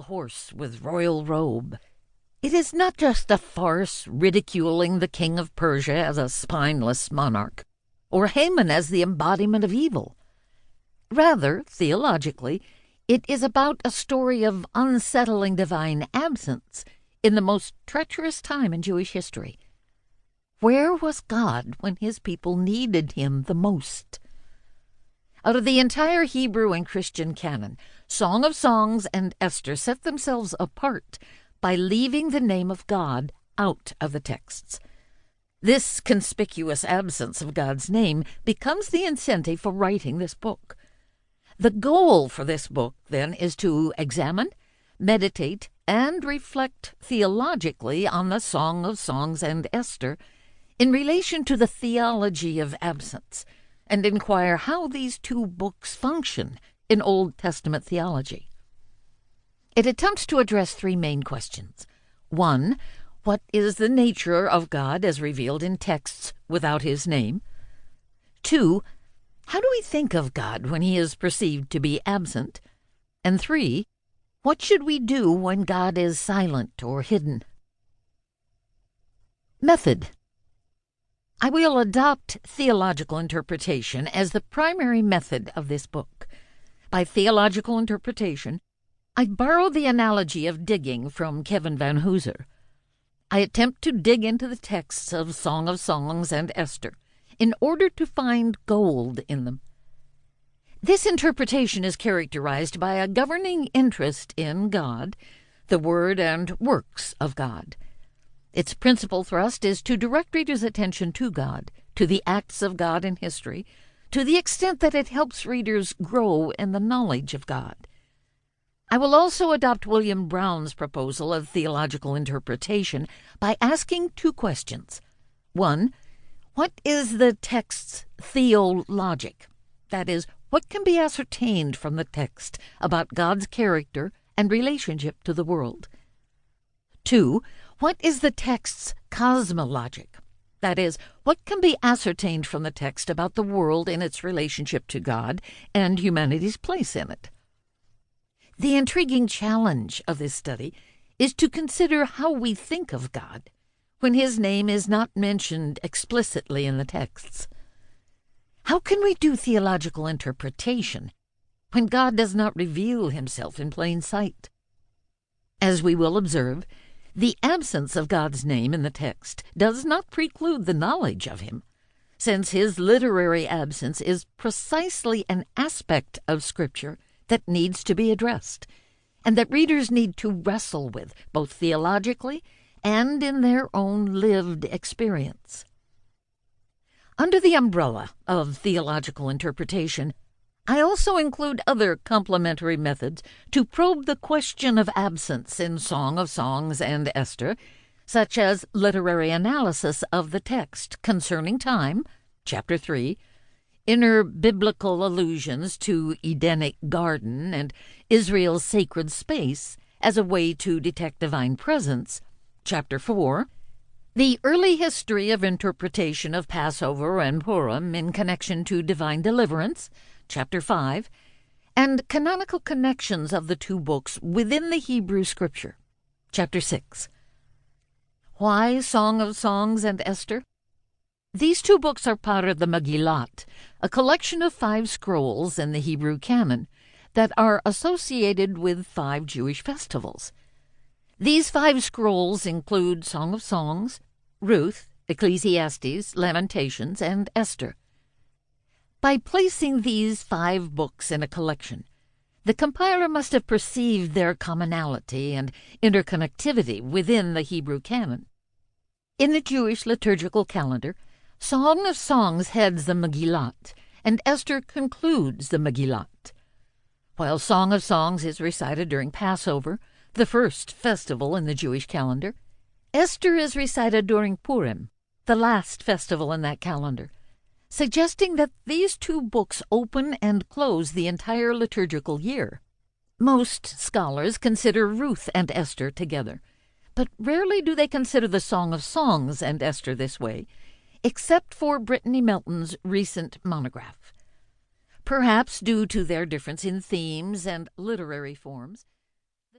pale horse with royal robe. It is not just a farce ridiculing the king of Persia as a spineless monarch, or Haman as the embodiment of evil. Rather, theologically, it is about a story of unsettling divine absence in the most treacherous time in Jewish history. Where was God when his people needed him the most? Out of the entire Hebrew and Christian canon, Song of Songs and Esther set themselves apart by leaving the name of God out of the texts. This conspicuous absence of God's name becomes the incentive for writing this book. The goal for this book, then, is to examine, meditate, and reflect theologically on the Song of Songs and Esther in relation to the theology of absence, and inquire how these two books function in Old Testament theology. It attempts to address three main questions. 1. What is the nature of God as revealed in texts without his name? 2. How do we think of God when he is perceived to be absent? And 3. What should we do when God is silent or hidden? Method. I will adopt theological interpretation as the primary method of this book. By theological interpretation, I borrow the analogy of digging from Kevin Van Hooser. I attempt to dig into the texts of Song of Songs and Esther in order to find gold in them. This interpretation is characterized by a governing interest in God, the Word and works of God. Its principal thrust is to direct readers' attention to God, to the acts of God in history, to the extent that it helps readers grow in the knowledge of God. I will also adopt William Brown's proposal of theological interpretation by asking two questions. 1. What is the text's theologic? That is, what can be ascertained from the text about God's character and relationship to the world? 2. What is the text's cosmologic? That is, what can be ascertained from the text about the world in its relationship to God and humanity's place in it? The intriguing challenge of this study is to consider how we think of God when his name is not mentioned explicitly in the texts. How can we do theological interpretation when God does not reveal himself in plain sight? As we will observe, the absence of God's name in the text does not preclude the knowledge of him, since his literary absence is precisely an aspect of Scripture that needs to be addressed, and that readers need to wrestle with, both theologically and in their own lived experience. Under the umbrella of theological interpretation, I also include other complementary methods to probe the question of absence in Song of Songs and Esther, such as literary analysis of the text concerning time, chapter 3, inner biblical allusions to Edenic garden and Israel's sacred space as a way to detect divine presence, chapter 4, the early history of interpretation of Passover and Purim in connection to divine deliverance, chapter 5, and canonical connections of the two books within the Hebrew Scripture, chapter 6. Why Song of Songs and Esther? These two books are part of the Megillat, a collection of 5 scrolls in the Hebrew canon that are associated with 5 Jewish festivals. These 5 scrolls include Song of Songs, Ruth, Ecclesiastes, Lamentations, and Esther. By placing these 5 books in a collection, the compiler must have perceived their commonality and interconnectivity within the Hebrew canon. In the Jewish liturgical calendar, Song of Songs heads the Megillat, and Esther concludes the Megillat. While Song of Songs is recited during Passover, the first festival in the Jewish calendar, Esther is recited during Purim, the last festival in that calendar, suggesting that these two books open and close the entire liturgical year. Most scholars consider Ruth and Esther together, but rarely do they consider the Song of Songs and Esther this way, except for Brittany Melton's recent monograph. Perhaps due to their difference in themes and literary forms,